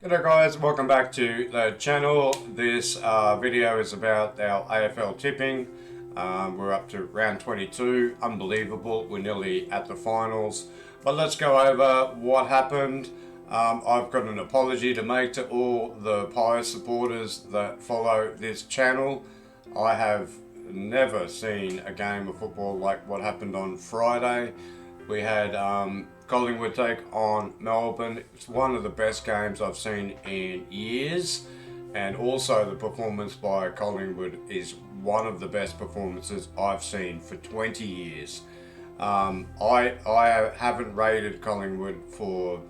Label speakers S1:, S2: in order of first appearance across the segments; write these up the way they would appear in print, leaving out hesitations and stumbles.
S1: G'day guys, welcome back to the channel. This video is about our AFL tipping. We're up to round 22, unbelievable, we're nearly at the finals. But let's go over what happened. I've got an apology to make to all the Pies supporters that follow this channel. I have never seen a game of football like what happened on Friday. We had Collingwood take on Melbourne. It's one of the best games I've seen in years, and also the performance by Collingwood is one of the best performances I've seen for 20 years. I haven't rated Collingwood for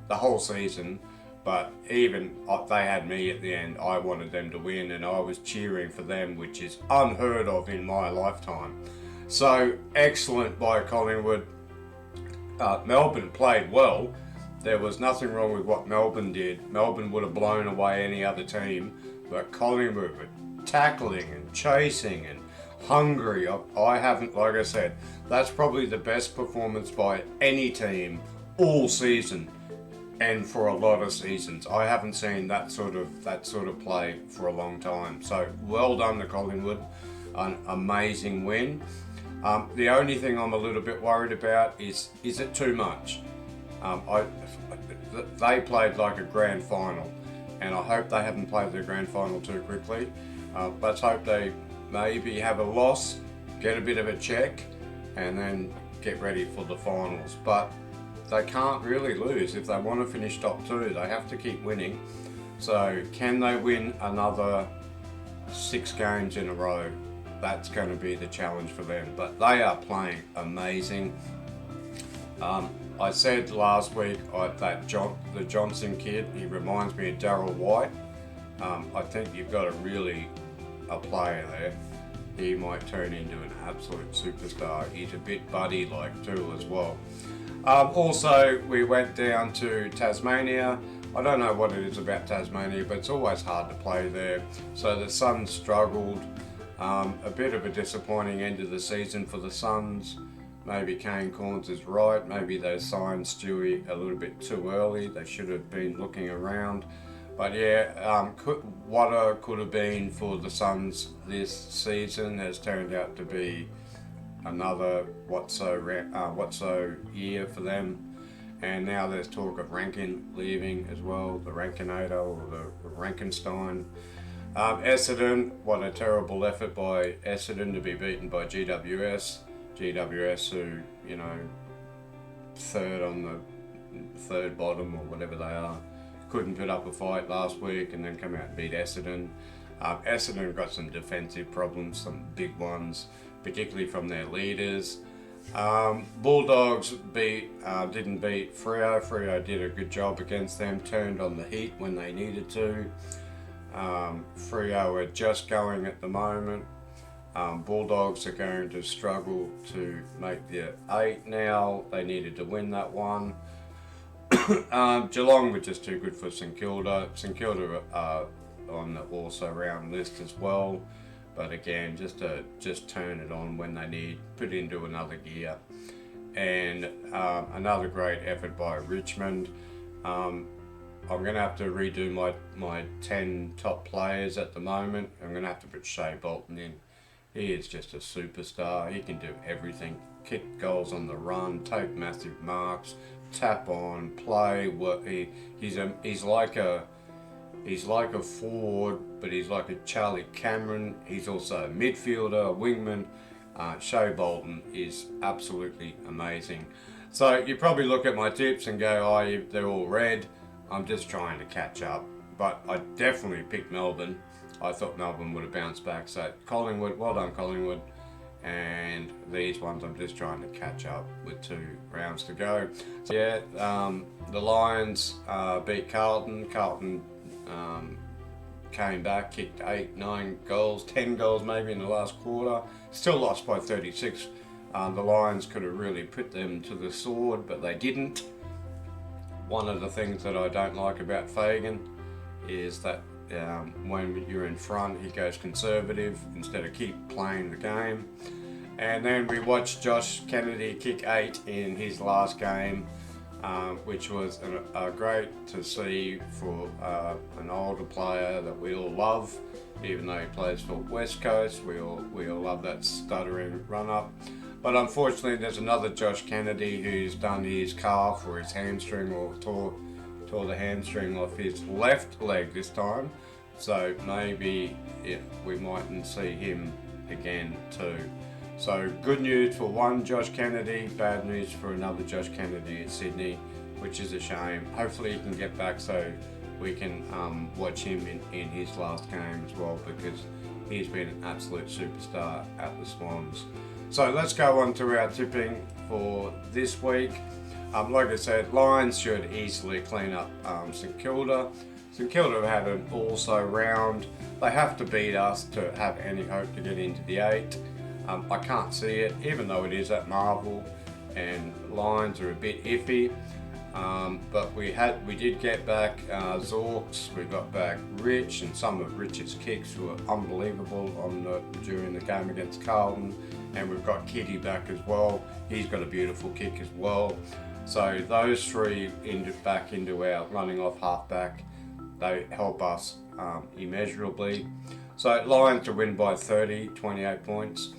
S1: the whole season, but even they had me at the end. I wanted them to win and I was cheering for them, which is unheard of in my lifetime. So excellent by Collingwood. Melbourne played well. There was nothing wrong with what Melbourne did. Melbourne would have blown away any other team, but Collingwood were tackling and chasing and hungry. I haven't, like I said, that's probably the best performance by any team all season and for a lot of seasons. I haven't seen that sort of play for a long time. So well done to Collingwood, an amazing win. The only thing I'm a little bit worried about is it too much? They played like a grand final, and I hope they haven't played their grand final too quickly. Let's hope they maybe have a loss, get a bit of a check, and then get ready for the finals. But they can't really lose. If they want to finish top two, they have to keep winning. So can they win another 6 games in a row? That's going to be the challenge for them, but they are playing amazing. I said last week the Johnson kid, he reminds me of Darryl White. I think you've got a player there. He might turn into an absolute superstar. He's a bit buddy-like too as well. Also, we went down to Tasmania. I don't know what it is about Tasmania, but it's always hard to play there. So the Suns struggled. A bit of a disappointing end of the season for the Suns. Maybe Kane Corns is right. Maybe they signed Stewie a little bit too early. They should have been looking around. But yeah, what could have been for the Suns this season has turned out to be another what so year for them. And now there's talk of Rankin leaving as well, the Rankinator or the Rankenstein. Essendon, what a terrible effort by Essendon to be beaten by GWS. GWS who, third bottom or whatever they are, couldn't put up a fight last week and then come out and beat Essendon. Essendon got some defensive problems, some big ones, particularly from their leaders. Bulldogs didn't beat Freo. Freo did a good job against them, turned on the heat when they needed to. Freo are just going at the moment. Bulldogs are going to struggle to make the 8 now. They needed to win that one. Geelong were just too good for St Kilda. St Kilda are on the also round list as well, but again, just turn it on when they need, put into another gear. And another great effort by Richmond. I'm going to have to redo my 10 top players at the moment. I'm going to have to put Shea Bolton in. He is just a superstar. He can do everything. Kick goals on the run, take massive marks, tap on, play. He's like a forward, but he's like a Charlie Cameron. He's also a midfielder, a wingman. Shea Bolton is absolutely amazing. So you probably look at my tips and go, oh, they're all red. I'm just trying to catch up, but I definitely picked Melbourne. I thought Melbourne would have bounced back. So Collingwood, well done Collingwood. And these ones I'm just trying to catch up with 2 rounds to go. So yeah, the Lions beat Carlton. Carlton came back, kicked 8, 9 goals, 10 goals maybe in the last quarter. Still lost by 36. The Lions could have really put them to the sword, but they didn't. One of the things that I don't like about Fagan is that when you're in front, he goes conservative instead of keep playing the game. And then we watched Josh Kennedy kick 8 in his last game. which was great to see for an older player that we all love. Even though he plays for West Coast, we all love that stuttering run-up. But unfortunately, there's another Josh Kennedy who's done his calf or his hamstring, or tore the hamstring off his left leg this time. So maybe we mightn't see him again too. So good news for one Josh Kennedy, bad news for another Josh Kennedy at Sydney, which is a shame. Hopefully he can get back so we can watch him in his last game as well, because he's been an absolute superstar at the Swans. So let's go on to our tipping for this week. Like I said, Lions should easily clean up St Kilda. St Kilda have had an also round. They have to beat us to have any hope to get into the 8. I can't see it, even though it is at Marvel and Lions are a bit iffy. But we did get back Zorks, we got back Rich, and some of Rich's kicks were unbelievable during the game against Carlton. And we've got Kitty back as well. He's got a beautiful kick as well. So those three back into our running off halfback, they help us immeasurably. So Lions to win by 30, 28 points.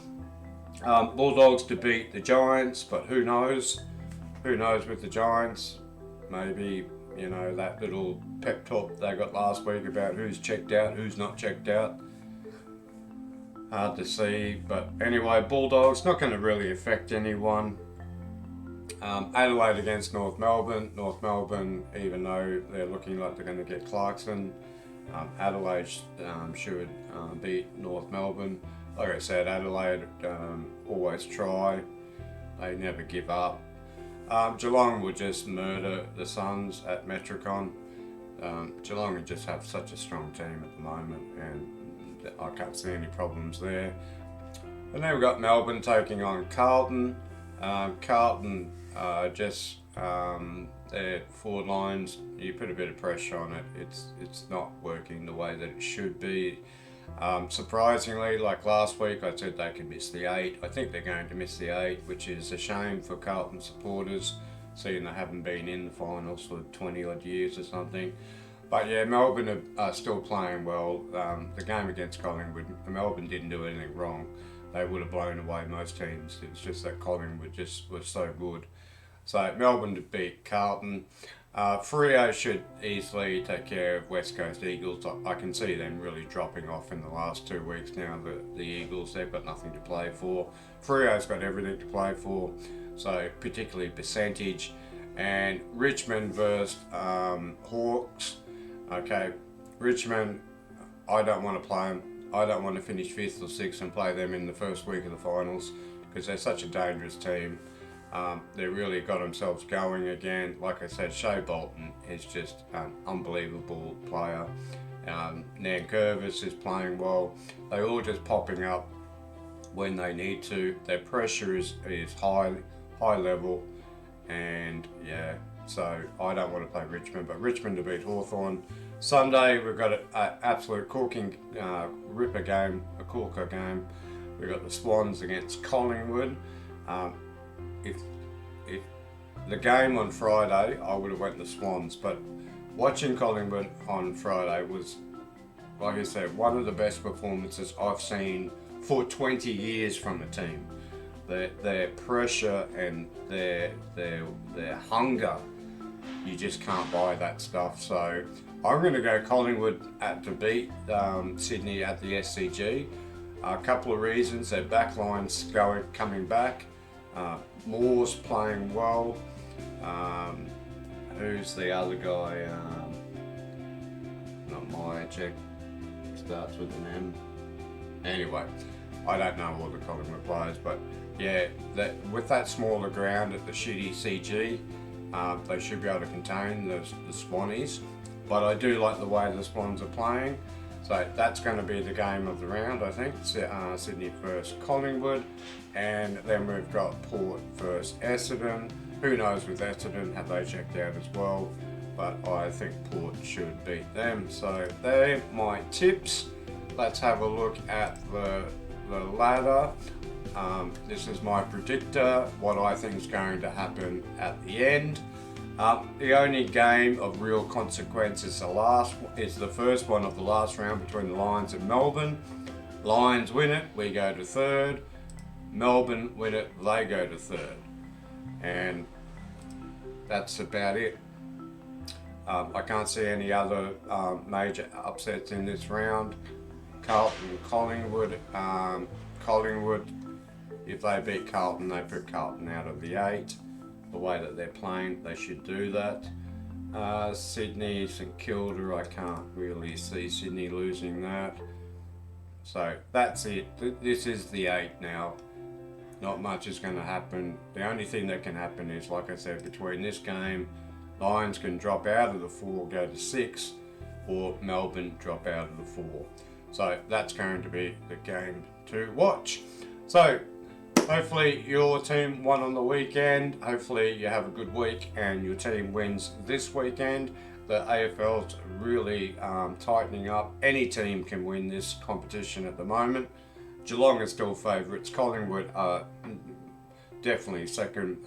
S1: Bulldogs to beat the Giants, but who knows? Who knows with the Giants? Maybe, that little pep talk they got last week about who's checked out, who's not checked out. Hard to see, but anyway, Bulldogs not going to really affect anyone. Adelaide against North Melbourne. North Melbourne, even though they're looking like they're going to get Clarkson, Adelaide should beat North Melbourne. Like I said, Adelaide always try. They never give up. Geelong will just murder the Suns at Metricon. Geelong just have such a strong team at the moment, and I can't see any problems there. And then we've got Melbourne taking on Carlton. Carlton their forward lines, you put a bit of pressure on it. It's not working the way that it should be. Surprisingly, like last week, I said they could miss the 8. I think they're going to miss the 8, which is a shame for Carlton supporters, seeing they haven't been in the finals for 20 odd years or something. But yeah, Melbourne are still playing well. The game against Collingwood, Melbourne didn't do anything wrong. They would have blown away most teams. It's just that Collingwood just was so good. So Melbourne to beat Carlton. Freo should easily take care of West Coast Eagles. I can see them really dropping off in the last 2 weeks now. The Eagles, they've got nothing to play for. Freo's got everything to play for, so particularly percentage. And Richmond versus Hawks. Okay, Richmond, I don't want to play them. I don't want to finish 5th or 6th and play them in the first week of the finals, because they're such a dangerous team. They really got themselves going again. Like I said, Shea Bolton is just an unbelievable player. Nankervis is playing well. They're all just popping up when they need to. Their pressure is high level, and yeah, so I don't want to play Richmond, but Richmond to beat Hawthorn. Sunday we've got an absolute corker game. We've got the Swans against Collingwood. If the game on Friday, I would have went the Swans, but watching Collingwood on Friday was, like I said, one of the best performances I've seen for 20 years from a team. Their pressure and their hunger, you just can't buy that stuff. So I'm going to go Collingwood to beat Sydney at the SCG. A couple of reasons: their backline's coming back. Moore's playing well. Who's the other guy? Not Myercheck. Starts with an M. Anyway, I don't know all the Collingwood players, but yeah, with that smaller ground at the shitty CG, they should be able to contain the Swannies. But I do like the way the Swans are playing. So that's going to be the game of the round, I think. Sydney versus Collingwood. And then we've got Port versus Essendon. Who knows with Essendon, have they checked out as well? But I think Port should beat them. So they're my tips. Let's have a look at the ladder. This is my predictor, what I think is going to happen at the end. The only game of real consequence is the first one of the last round between the Lions and Melbourne. Lions win it, we go to third. Melbourne win it, they go to third. And that's about it. I can't see any other major upsets in this round. Carlton, Collingwood. Collingwood, if they beat Carlton, they put Carlton out of the 8. The way that they're playing, they should do that. Sydney, St Kilda, I can't really see Sydney losing that. So that's it. This is the 8 now. Not much is going to happen. The only thing that can happen is, like I said, between this game, Lions can drop out of the 4, go to 6, or Melbourne drop out of the 4. So that's going to be the game to watch. So hopefully your team won on the weekend. Hopefully you have a good week and your team wins this weekend. The AFL's really tightening up. Any team can win this competition at the moment. Geelong are still favourites. Collingwood are definitely second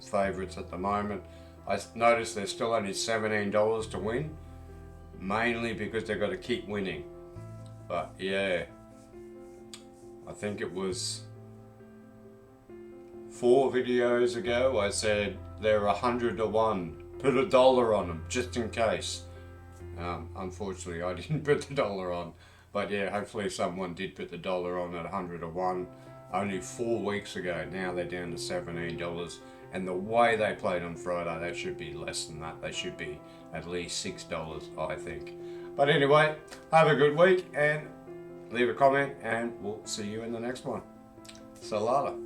S1: favourites at the moment. I noticed there's still only $17 to win, mainly because they've got to keep winning. But yeah, I think it was 4 videos ago I said they're 100 to 1. Put $1 on them just in case. Unfortunately, I didn't put the dollar on. But yeah, hopefully someone did put the dollar on at 100 to 1. Only 4 weeks ago. Now they're down to $17. And the way they played on Friday, that should be less than that. They should be at least $6, I think. But anyway, have a good week and leave a comment, and we'll see you in the next one. Salada.